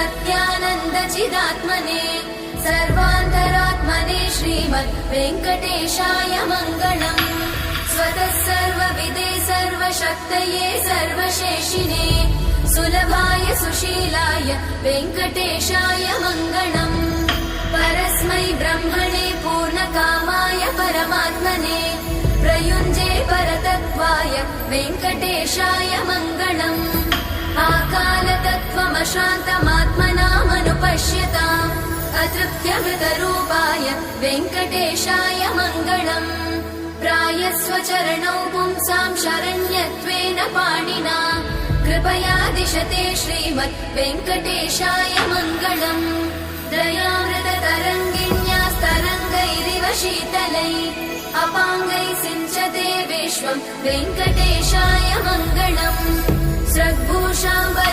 सत्यानन्दचिदात्मने सर्वान्तरात्मने श्रीमद् वेङ्कटेशाय मङ्गलम्। स्वतः सर्वविदे सर्वशक्तये सर्वशेषिने सुलभाय सुशीलाय वेङ्कटेशाय मङ्गलम्। परस्मै ब्रह्मणे पूर्णकामाय परमात्मने प्रयुञ्जे परतत्त्वाय वेङ्कटेशाय मङ्गलम्। आकालतत्त्वमशान्तमात्मनामनुपश्यताम् अतृप्त्यमृतरूपाय वेङ्कटेशाय मङ्गलम्। प्रायस्वचरणौ पुंसां शरण्यत्वेन पाणिना कृपया दिशते श्रीमद् वेङ्कटेशाय मङ्गलम्। दयामृततरङ्गिण्यास्तरङ्गैरिव शीतलै अपाङ्गैः सिञ्चते विश्वम् वेङ्कटेशाय मङ्गलम्। स्रग्भूषाम्बर